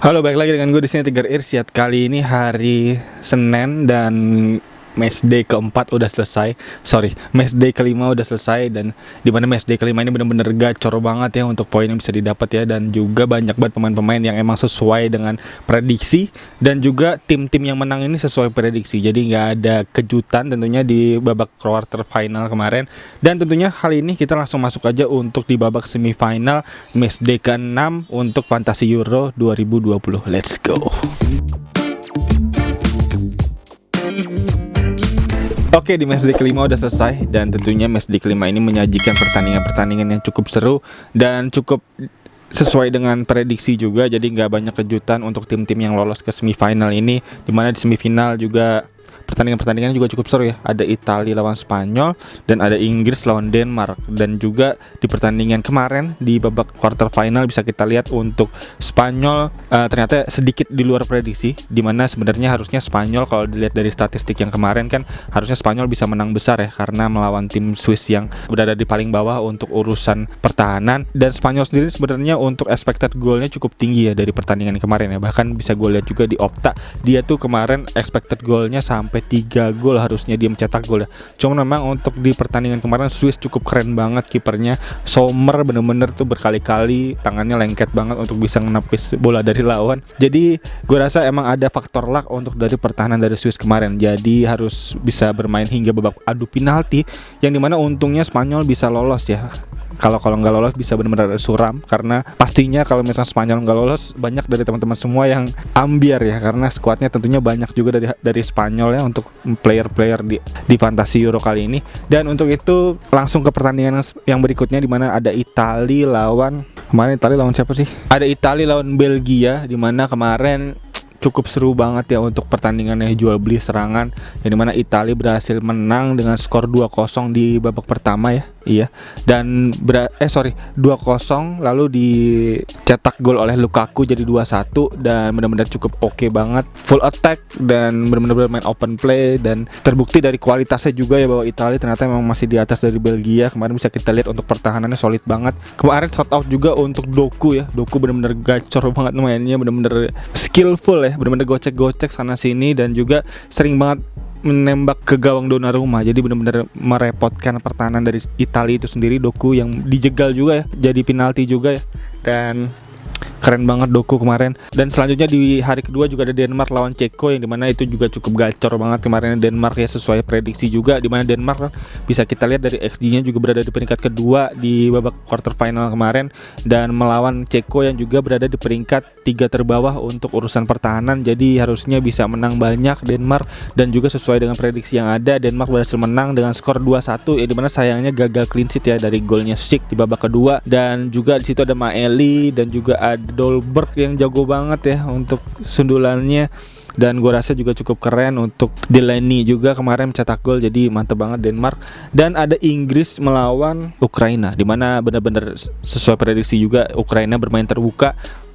Halo, balik lagi dengan gue di sini Tiger Irsyad. Kali ini hari Senin dan match day keempat udah selesai. Match day kelima udah selesai, dan dimana match day kelima ini bener-bener gacor banget ya untuk poin yang bisa didapat ya, dan juga banyak banget pemain-pemain yang emang sesuai dengan prediksi, dan juga tim-tim yang menang ini sesuai prediksi. Jadi nggak ada kejutan tentunya di babak quarter final kemarin. Dan tentunya kali ini kita langsung masuk aja untuk di babak semifinal match day ke-6 untuk Fantasi Euro 2020. Let's go. Oke, di match day kelima udah selesai, dan tentunya match day kelima ini menyajikan pertandingan-pertandingan yang cukup seru dan cukup sesuai dengan prediksi juga. Jadi nggak banyak kejutan untuk tim-tim yang lolos ke semifinal ini, dimana di semifinal juga pertandingan-pertandingan juga cukup seru ya. Ada Italia lawan Spanyol, dan ada Inggris lawan Denmark. Dan juga di pertandingan kemarin di babak quarter final bisa kita lihat untuk Spanyol ternyata sedikit di luar prediksi, dimana sebenarnya harusnya Spanyol, kalau dilihat dari statistik yang kemarin kan harusnya Spanyol bisa menang besar ya, karena melawan tim Swiss yang berada di paling bawah untuk urusan pertahanan. Dan Spanyol sendiri sebenarnya untuk expected goalnya cukup tinggi ya dari pertandingan kemarin ya. Bahkan bisa gue lihat juga di Opta, dia tuh kemarin expected goalnya sampai 3 gol, harusnya dia mencetak gol ya. Cuma memang untuk di pertandingan kemarin Swiss cukup keren banget kipernya. Sommer bener-bener tuh berkali-kali tangannya lengket banget untuk bisa menepis bola dari lawan. Jadi gue rasa emang ada faktor luck untuk dari pertahanan dari Swiss kemarin. Jadi harus bisa bermain hingga babak adu penalti, yang dimana untungnya Spanyol bisa lolos ya. Kalau nggak lolos bisa benar-benar suram, karena pastinya kalau misalnya Spanyol nggak lolos, banyak dari teman-teman semua yang ambiar ya, karena skuadnya tentunya banyak juga dari Spanyol ya untuk player-player di Fantasi Euro kali ini. Dan untuk itu langsung ke pertandingan yang berikutnya, di mana ada Italia lawan siapa sih? Ada Italia lawan Belgia, di mana kemarin cukup seru banget ya untuk pertandingannya, jual beli serangan, yang dimana Italia berhasil menang dengan skor 2-0 di babak pertama ya. Iya. Dan 2-0 lalu dicetak gol oleh Lukaku jadi 2-1, dan benar-benar cukup oke banget, full attack dan benar-benar bermain open play, dan terbukti dari kualitasnya juga ya bahwa Italia ternyata memang masih di atas dari Belgia. Kemarin bisa kita lihat untuk pertahanannya solid banget. Kemarin shout out juga untuk Doku ya. Doku benar-benar gacor banget mainnya, benar-benar skillful ya, benar-benar gocek-gocek sana sini, dan juga sering banget menembak ke gawang Donnarumma. Jadi benar-benar merepotkan pertahanan dari Italia itu sendiri. Doku yang dijegal juga ya, jadi penalti juga ya, dan keren banget Doku kemarin. Dan selanjutnya di hari kedua juga ada Denmark lawan Ceko, yang dimana itu juga cukup gacor banget kemarin Denmark ya, sesuai prediksi juga, dimana Denmark bisa kita lihat dari XG-nya juga berada di peringkat kedua di babak quarter final kemarin, dan melawan Ceko yang juga berada di peringkat 3 terbawah untuk urusan pertahanan. Jadi harusnya bisa menang banyak Denmark, dan juga sesuai dengan prediksi yang ada, Denmark berhasil menang dengan skor 2-1 ya, dimana sayangnya gagal clean sheet ya dari golnya Schick di babak kedua. Dan juga di situ ada Maeli, dan juga ada Dolberg yang jago banget ya untuk sundulannya, dan gue rasa juga cukup keren untuk Delaney juga kemarin mencetak gol. Jadi mantep banget Denmark. Dan ada Inggris melawan Ukraina, dimana benar-benar sesuai prediksi juga, Ukraina bermain terbuka,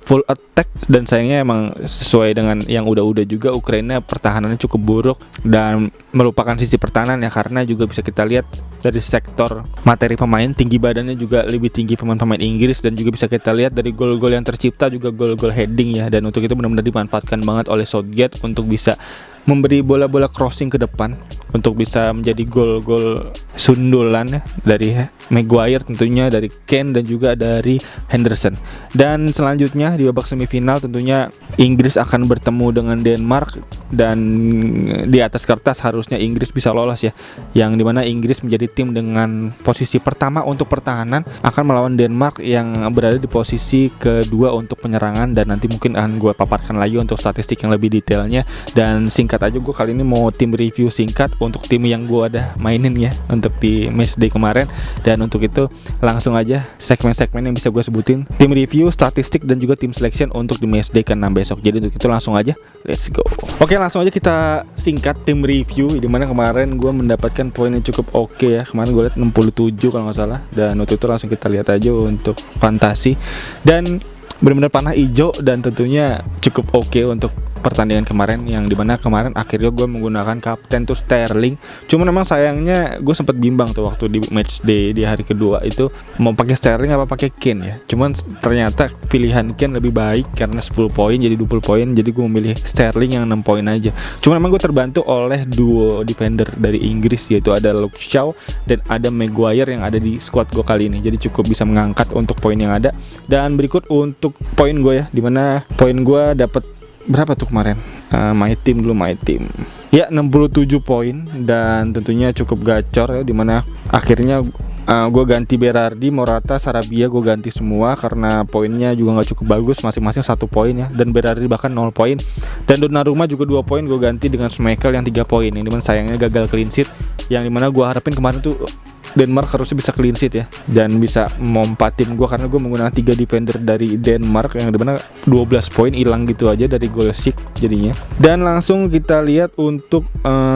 full attack, dan sayangnya emang sesuai dengan yang udah-udah juga, Ukraina pertahanannya cukup buruk dan melupakan sisi pertahanan ya, karena juga bisa kita lihat dari sektor materi pemain, tinggi badannya juga lebih tinggi pemain-pemain Inggris, dan juga bisa kita lihat dari gol-gol yang tercipta juga gol-gol heading ya. Dan untuk itu benar-benar dimanfaatkan banget oleh Southgate untuk bisa memberi bola-bola crossing ke depan untuk bisa menjadi gol-gol sundulan ya, dari Maguire tentunya, dari Kane, dan juga dari Henderson. Dan selanjutnya di babak semifinal tentunya Inggris akan bertemu dengan Denmark, dan di atas kertas harusnya Inggris bisa lolos ya, yang dimana Inggris menjadi tim dengan posisi pertama untuk pertahanan akan melawan Denmark yang berada di posisi kedua untuk penyerangan. Dan nanti mungkin akan gue paparkan lagi untuk statistik yang lebih detailnya. Dan singkat aja, gue kali ini mau tim review singkat untuk tim yang gue udah mainin ya untuk di match day kemarin. Dan untuk itu langsung aja segmen-segmen yang bisa gue sebutin, tim review, statistik, dan juga tim selection untuk di match day ke-6 besok. Jadi untuk itu langsung aja, let's go. Oke, langsung aja kita singkat tim review, dimana kemarin gue mendapatkan poin yang cukup oke ya. Kemarin gue lihat 67 kalau nggak salah. Dan untuk itu langsung kita lihat aja untuk fantasi, dan benar-benar panah hijau, dan tentunya cukup oke untuk pertandingan kemarin, yang dimana kemarin akhirnya gue menggunakan kapten tuh Sterling. Cuma memang sayangnya gue sempat bimbang tuh waktu di match day di hari kedua itu mau pakai Sterling apa pakai Kane ya. Cuman ternyata pilihan Kane lebih baik karena 10 poin jadi 20 poin, jadi gue memilih Sterling yang 6 poin aja. Cuma memang gue terbantu oleh duo defender dari Inggris, yaitu ada Luke Shaw dan ada Maguire yang ada di squad gue kali ini. Jadi cukup bisa mengangkat untuk poin yang ada. Dan berikut untuk poin gue ya, dimana poin gue dapat berapa tuh kemarin? My team ya 67 poin, dan tentunya cukup gacor ya, dimana akhirnya gue ganti Berardi, Morata, Sarabia gue ganti semua karena poinnya juga nggak cukup bagus, masing-masing 1 poin ya, dan Berardi bahkan 0 poin, dan Donnarumma juga 2 poin gue ganti dengan Schmeichel yang 3 poin. Ini dimana sayangnya gagal clean sheet, yang dimana gue harapin kemarin tuh Denmark harusnya bisa clean sheet ya, dan bisa mempatin gue karena gue menggunakan 3 defender dari Denmark yang dimana 12 poin hilang gitu aja dari goal kick jadinya. Dan langsung kita lihat untuk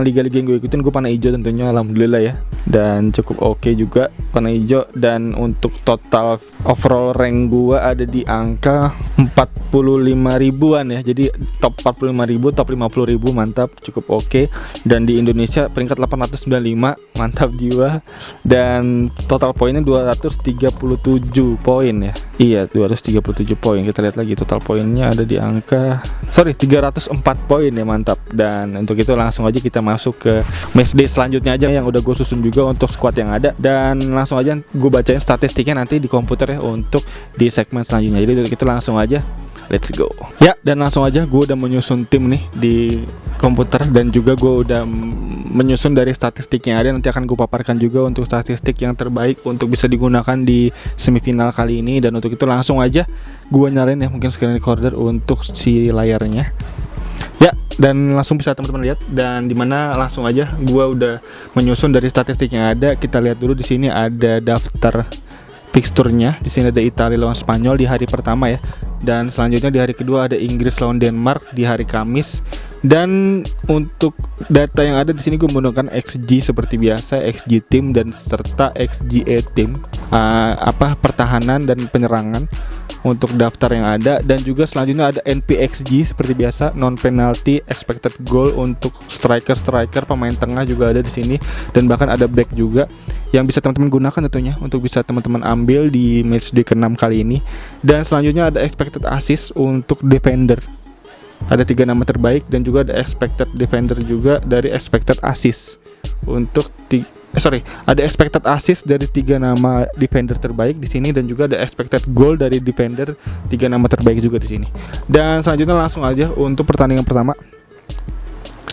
liga-liga yang gue ikutin, gue panah hijau tentunya, alhamdulillah ya, dan cukup oke juga panah hijau. Dan untuk total overall rank gue ada di angka 45 ribuan ya, jadi top 45 ribu, top 50 ribu, mantap, cukup oke. Dan di Indonesia peringkat 895, mantap jiwa. Dan total poinnya 237 poin ya. Iya, 237 poin. Kita lihat lagi total poinnya ada di angka 304 poin ya, mantap. Dan untuk itu langsung aja kita masuk ke matchday selanjutnya aja yang udah gue susun juga untuk squad yang ada. Dan langsung aja gue bacain statistiknya nanti di komputer ya untuk di segmen selanjutnya. Jadi kita langsung aja, let's go. Ya, dan langsung aja gue udah menyusun tim nih di komputer, dan juga gue udah menyusun dari statistik yang ada. Nanti akan gue paparkan juga untuk statistik yang terbaik untuk bisa digunakan di semifinal kali ini. Dan untuk itu langsung aja gue nyalain ya mungkin screen recorder untuk si layarnya. Ya, dan langsung bisa teman-teman lihat, dan dimana langsung aja gue udah menyusun dari statistik yang ada. Kita lihat dulu, di sini ada daftar fixturnya. Di sini ada Italia lawan Spanyol di hari pertama ya. Dan selanjutnya di hari kedua ada Inggris lawan Denmark di hari Kamis. Dan untuk data yang ada di sini gue menggunakan XG seperti biasa, XG tim dan serta XGA tim, pertahanan dan penyerangan untuk daftar yang ada. Dan juga selanjutnya ada NPXG seperti biasa, non penalty expected goal untuk striker, pemain tengah juga ada di sini, dan bahkan ada back juga yang bisa teman-teman gunakan tentunya untuk bisa teman-teman ambil di matchday ke-6 kali ini. Dan selanjutnya ada expected assist untuk defender. Ada 3 nama terbaik, dan juga ada expected defender juga dari expected assist untuk ada expected assist dari 3 nama defender terbaik di sini, dan juga ada expected goal dari defender 3 nama terbaik juga di sini. Dan selanjutnya langsung aja untuk pertandingan pertama.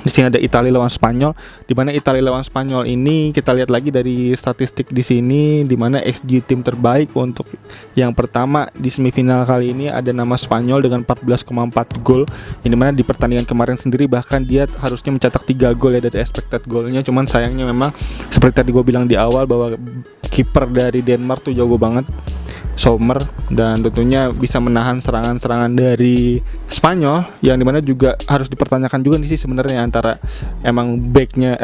Di sini ada Italia lawan Spanyol, di mana Italia lawan Spanyol ini kita lihat lagi dari statistik di sini, di mana XG tim terbaik untuk yang pertama di semifinal kali ini ada nama Spanyol dengan 14,4 gol. Yang dimana di pertandingan kemarin sendiri bahkan dia harusnya mencetak 3 gol ya dari expected golnya. Cuman sayangnya memang seperti tadi gue bilang di awal bahwa kiper dari Denmark tuh jago banget, Sommer, dan tentunya bisa menahan serangan-serangan dari Spanyol, yang dimana juga harus dipertanyakan juga nih sih sebenarnya antara emang backnya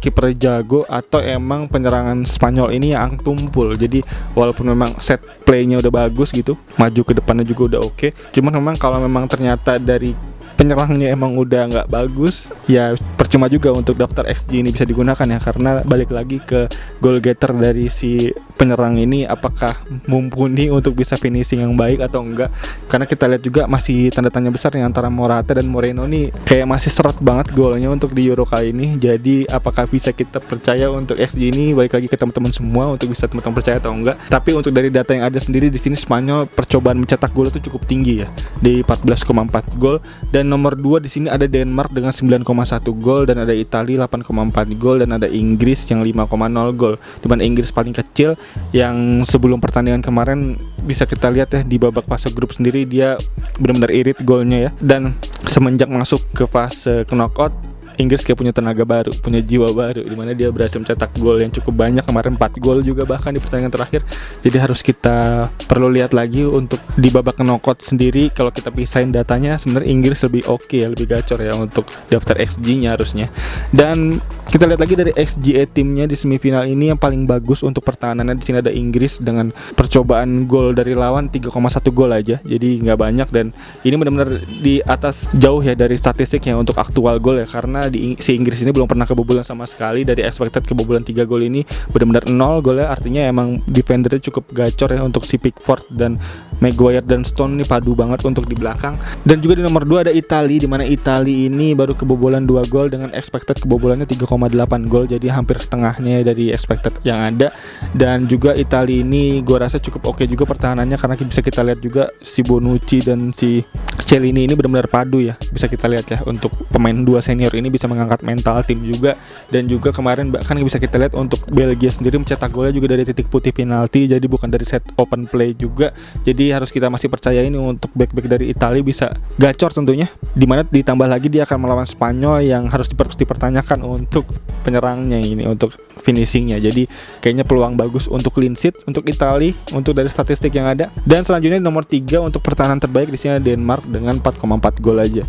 kiper jago atau emang penyerangan Spanyol ini yang tumpul. Jadi walaupun memang set playnya udah bagus gitu, maju ke depannya juga udah oke, cuman memang kalau memang ternyata dari penyerangnya emang udah nggak bagus, ya percuma juga untuk daftar XG ini bisa digunakan ya, karena balik lagi ke goal getter dari si penyerang ini apakah mumpuni untuk bisa finishing yang baik atau enggak. Karena kita lihat juga masih tanda tanya besar nih antara Morata dan Moreno nih, kayak masih seret banget golnya untuk di Euro kali ini. Jadi apakah bisa kita percaya untuk XG ini, balik lagi ke teman-teman semua untuk bisa teman-teman percaya atau enggak. Tapi untuk dari data yang ada sendiri di sini, Spanyol percobaan mencetak gol itu cukup tinggi ya, di 14,4 gol. Dan nomor 2 di sini ada Denmark dengan 9,1 gol, dan ada Italia 8,4 gol, dan ada Inggris yang 5,0 gol. Dimana Inggris paling kecil, yang sebelum pertandingan kemarin bisa kita lihat ya di babak fase grup sendiri dia benar-benar irit golnya ya. Dan semenjak masuk ke fase knockout, Inggris kayak punya tenaga baru, punya jiwa baru, dimana dia berhasil mencetak gol yang cukup banyak kemarin, 4 gol juga bahkan di pertandingan terakhir. Jadi harus kita perlu lihat lagi untuk di babak knockout sendiri. Kalau kita pisahin datanya, sebenarnya Inggris lebih oke ya, lebih gacor ya untuk daftar XG-nya harusnya. Dan kita lihat lagi dari XGA timnya di semifinal ini, yang paling bagus untuk pertahanannya di sini ada Inggris dengan percobaan gol dari lawan 3,1 gol aja. Jadi nggak banyak, dan ini benar-benar di atas jauh ya dari statistiknya untuk aktual gol ya, karena si Inggris ini belum pernah kebobolan sama sekali. Dari expected kebobolan 3 gol ini benar-benar 0 golnya, artinya emang defendernya cukup gacor ya untuk si Pickford dan Maguire dan Stone ini padu banget untuk di belakang. Dan juga di nomor 2 ada Italia, di mana Italia ini baru kebobolan 2 gol dengan expected kebobolannya 3,8 gol, jadi hampir setengahnya dari expected yang ada. Dan juga Italia ini gue rasa cukup oke juga pertahanannya, karena bisa kita lihat juga si Bonucci dan si Chiellini ini benar-benar padu ya, bisa kita lihat ya untuk pemain 2 senior ini bisa mengangkat mental tim juga. Dan juga kemarin bahkan bisa kita lihat untuk Belgia sendiri mencetak golnya juga dari titik putih penalti, jadi bukan dari set open play juga. Jadi harus kita masih percaya ini untuk back-back dari Italia bisa gacor tentunya, dimana ditambah lagi dia akan melawan Spanyol yang harus dipertanyakan untuk penyerangnya ini, untuk finishingnya. Jadi kayaknya peluang bagus untuk clean sheet untuk Italia untuk dari statistik yang ada. Dan selanjutnya nomor 3 untuk pertahanan terbaik di sini Denmark dengan 4,4 gol aja,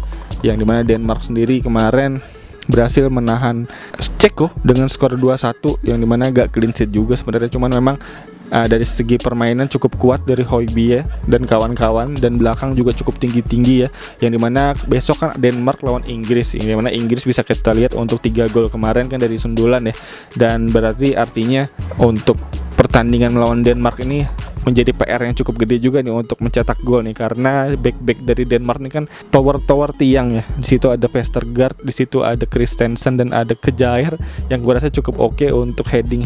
yang dimana Denmark sendiri kemarin berhasil menahan Ceko dengan skor 2-1, yang dimana agak clean sheet juga sebenarnya, cuman memang dari segi permainan cukup kuat dari Højbjerg dan kawan-kawan, dan belakang juga cukup tinggi-tinggi ya, yang dimana besok kan Denmark lawan Inggris, yang dimana Inggris bisa kita lihat untuk 3 gol kemarin kan dari sundulan ya. Dan berarti artinya untuk pertandingan melawan Denmark ini menjadi PR yang cukup gede juga nih untuk mencetak gol nih, karena back-back dari Denmark ini kan tower tiang ya. Di situ ada Vestergaard, di situ ada Christensen dan ada Kjaer yang gue rasa cukup oke untuk heading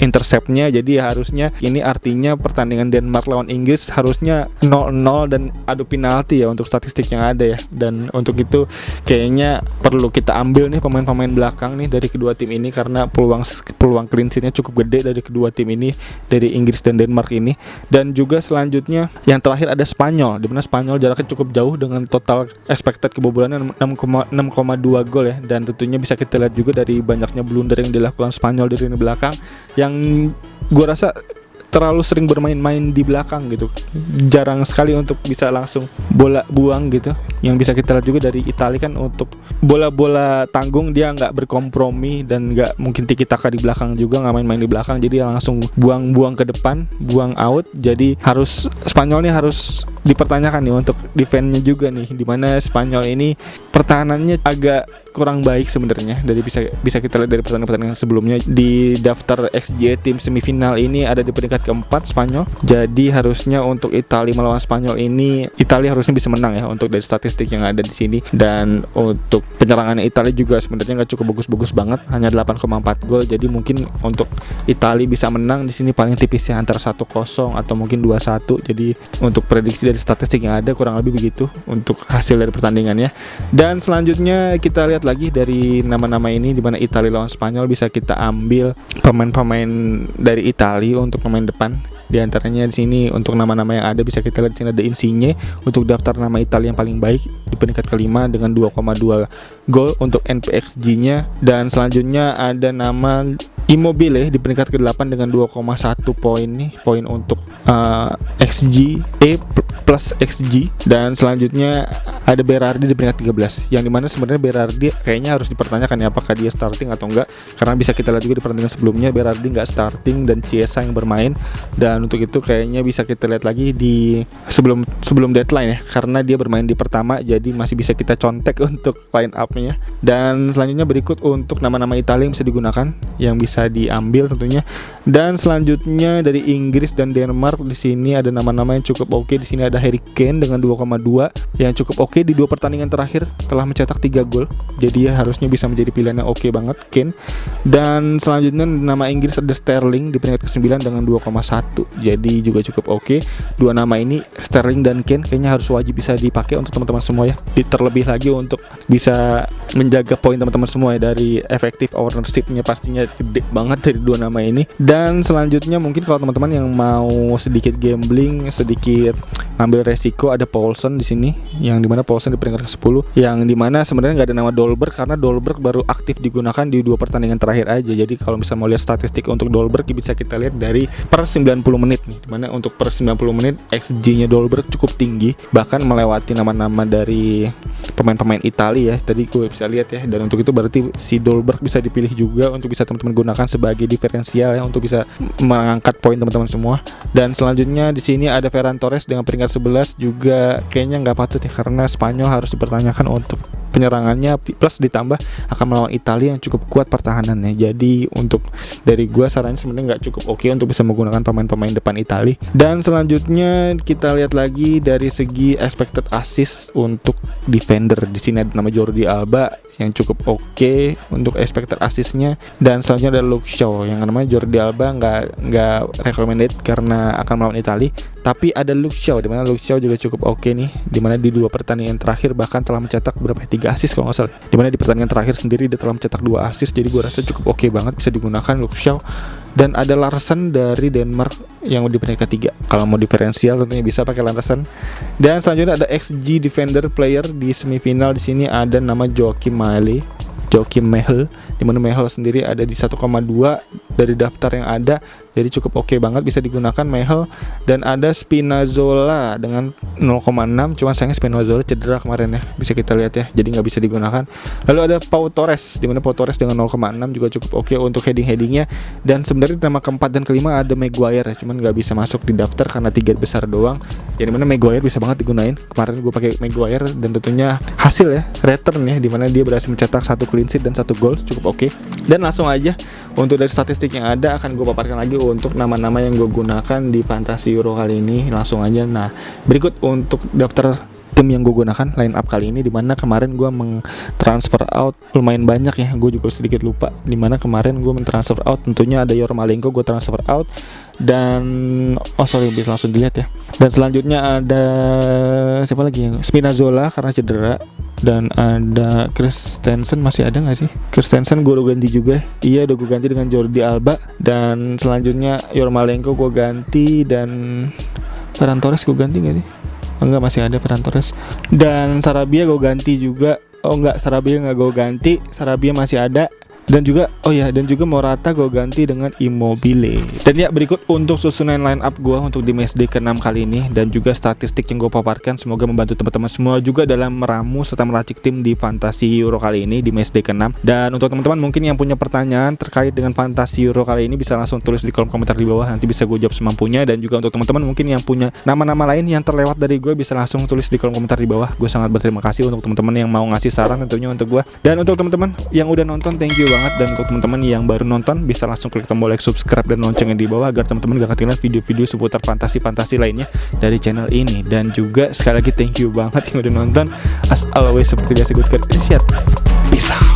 interceptnya. Jadi harusnya ini artinya pertandingan Denmark lawan Inggris harusnya 0-0 dan adu penalti ya untuk statistik yang ada ya. Dan untuk itu kayaknya perlu kita ambil nih pemain-pemain belakang nih dari kedua tim ini, karena peluang clean sheet-nya cukup gede dari kedua tim ini, dari Inggris dan Denmark ini. Dan juga selanjutnya yang terakhir ada Spanyol, di mana Spanyol jaraknya cukup jauh dengan total expected kebobolannya 6,2 gol ya. Dan tentunya bisa kita lihat juga dari banyaknya blunder yang dilakukan Spanyol di lini belakang, yang gue rasa terlalu sering bermain-main di belakang gitu, jarang sekali untuk bisa langsung bola buang gitu. Yang bisa kita lihat juga dari Italia kan untuk bola-bola tanggung dia nggak berkompromi dan nggak mungkin tiki-taka di belakang juga, nggak main-main di belakang, jadi langsung buang-buang ke depan, buang out. Jadi harus Spanyol nih harus dipertanyakan nih untuk defense-nya juga nih, dimana Spanyol ini pertahanannya agak kurang baik sebenarnya. Dari bisa kita lihat dari pertandingan sebelumnya di daftar XG tim semifinal ini ada di peringkat keempat Spanyol. Jadi harusnya untuk Italia melawan Spanyol ini Italia harusnya bisa menang ya untuk dari statistik yang ada di sini. Dan untuk penyerangannya Italia juga sebenarnya nggak cukup bagus-bagus banget, hanya 8,4 gol. Jadi mungkin untuk Italia bisa menang di sini paling tipis ya, antara 1-0 atau mungkin 2-1. Jadi untuk prediksi dari statistik yang ada kurang lebih begitu untuk hasil dari pertandingannya. Dan selanjutnya kita lihat lagi dari nama-nama ini, di mana Italia lawan Spanyol bisa kita ambil pemain-pemain dari Italia untuk pemain depan. Di antaranya di sini untuk nama-nama yang ada bisa kita lihat di sini ada Insigne untuk daftar nama Italia yang paling baik di peringkat kelima dengan 2,2 gol untuk NPXG-nya. Dan selanjutnya ada nama Immobile di peringkat ke-8 dengan 2,1 poin nih, poin untuk XG plus XG. Dan selanjutnya ada Berardi di peringkat 13, yang dimana sebenarnya Berardi kayaknya harus dipertanyakan ya apakah dia starting atau enggak, karena bisa kita lihat juga di pertandingan sebelumnya Berardi nggak starting dan Chiesa yang bermain. Dan untuk itu kayaknya bisa kita lihat lagi di sebelum deadline ya, karena dia bermain di pertama, jadi masih bisa kita contek untuk line up-nya. Dan selanjutnya berikut untuk nama-nama Italia yang bisa digunakan, yang bisa diambil tentunya. Dan selanjutnya dari Inggris dan Denmark, di sini ada nama-nama yang cukup oke. Di sini ada Harry Kane dengan 2,2 yang cukup oke di 2 pertandingan terakhir telah mencetak 3 gol. Jadi ya harusnya bisa menjadi pilihan yang oke banget Kane. Dan selanjutnya nama Inggris ada Sterling di peringkat ke-9 dengan 2,1. Jadi juga cukup oke. Dua nama ini Sterling dan Kane kayaknya harus wajib bisa dipakai untuk teman-teman semua ya. Terlebih lagi untuk bisa menjaga poin teman-teman semua ya, dari efektif ownership-nya pastinya gede banget dari dua nama ini. Dan selanjutnya mungkin kalau teman-teman yang mau sedikit gambling, sedikit ngambil resiko ada Paulsen di sini, yang dimana Paulsen di peringkat ke-10, yang dimana sebenarnya nggak ada nama Dolberg karena Dolberg baru aktif digunakan di 2 pertandingan terakhir aja. Jadi kalau misalnya mau lihat statistik untuk Dolberg bisa kita lihat dari per 90 menit nih, dimana untuk per 90 menit XG-nya Dolberg cukup tinggi, bahkan melewati nama-nama dari pemain-pemain Italia ya. Tadi gue bisa lihat ya, dan untuk itu berarti si Dolberg bisa dipilih juga untuk bisa teman-teman gunakan sebagai diferensial ya, untuk bisa mengangkat poin teman-teman semua. Dan selanjutnya di sini ada Ferran Torres dengan peringkat 11, juga kayaknya nggak patut ya, karena Spanyol harus dipertanyakan untuk penyerangannya, plus ditambah akan melawan Italia yang cukup kuat pertahanannya. Jadi untuk dari gua sarannya sebenarnya nggak cukup oke untuk bisa menggunakan pemain-pemain depan Italia. Dan selanjutnya kita lihat lagi dari segi expected assist untuk defender. Di sini ada nama Jordi Alba yang cukup oke untuk expected assistnya. Dan selanjutnya ada Luke Shaw, yang namanya Jordi Alba nggak recommended karena akan melawan Italia. Tapi ada Luke Shaw, dimana Luke Shaw juga cukup oke nih, dimana di 2 pertandingan terakhir bahkan telah mencetak berapa 3 assist kalau nggak salah. Dimana di pertandingan terakhir sendiri dia telah mencetak 2 assist, jadi gue rasa cukup oke banget bisa digunakan Luke Shaw. Dan ada Larsen dari Denmark yang di peringkat ketiga. Kalau mau diferensial tentunya bisa pakai Larsen. Dan selanjutnya ada XG defender player di semifinal. Di sini ada nama Joachim Mehel, di mana Mehel sendiri ada di 1,2 dari daftar yang ada, jadi cukup oke banget bisa digunakan Mehel. Dan ada Spinazzola dengan 0,6, cuman sayangnya Spinazzola cedera kemarin ya, bisa kita lihat ya, jadi nggak bisa digunakan. Lalu ada Pau Torres, di mana Pau Torres dengan 0,6 juga cukup oke untuk headingnya. Dan sebenarnya nama keempat dan kelima ada Maguire, cuman nggak bisa masuk di daftar karena 3 besar doang. Jadi mana Maguire bisa banget digunain. Kemarin gue pakai Maguire dan tentunya hasil ya, return ya, dimana dia berhasil mencetak 1 clean sheet dan 1 gol, cukup oke. Dan langsung aja untuk dari statistik yang ada akan gue paparkan lagi untuk nama-nama yang gue gunakan di Fantasy Euro kali ini. Langsung aja. Nah, berikut untuk daftar tim yang gue gunakan line up kali ini, dimana kemarin gue mengtransfer out lumayan banyak ya, gue juga sedikit lupa dimana kemarin gue mentransfer out. Tentunya ada Yarmolenko gue transfer out, dan bisa langsung dilihat ya. Dan selanjutnya ada siapa lagi ya? Spinazzola karena cedera. Dan ada Christensen, masih ada nggak sih? Christensen gue udah ganti juga. Iya, udah gue ganti dengan Jordi Alba. Dan selanjutnya Yarmolenko gue ganti, dan Ferran Torres gue ganti nggak sih? Enggak, masih ada Ferran Torres. Dan Sarabia gue ganti juga. Oh enggak, Sarabia nggak gue ganti. Sarabia masih ada. Dan juga Morata gue ganti dengan Immobile. Dan ya, berikut untuk susunan line up gue untuk di matchday ke-6 kali ini, dan juga statistik yang gue paparkan. Semoga membantu teman-teman semua juga dalam meramu serta meracik tim di Fantasy Euro kali ini di matchday ke-6. Dan untuk teman-teman mungkin yang punya pertanyaan terkait dengan Fantasy Euro kali ini, bisa langsung tulis di kolom komentar di bawah, nanti bisa gue jawab semampunya. Dan juga untuk teman-teman mungkin yang punya nama-nama lain yang terlewat dari gue, bisa langsung tulis di kolom komentar di bawah. Gue sangat berterima kasih untuk teman-teman yang mau ngasih saran tentunya untuk gue. Dan untuk teman-teman yang udah nonton, thank you banget. Dan untuk teman-teman yang baru nonton, bisa langsung klik tombol like, subscribe, dan loncengnya di bawah agar teman-teman gak ketinggalan video-video seputar fantasi lainnya dari channel ini. Dan juga sekali lagi thank you banget yang udah nonton. As always, seperti biasa gue Peace out.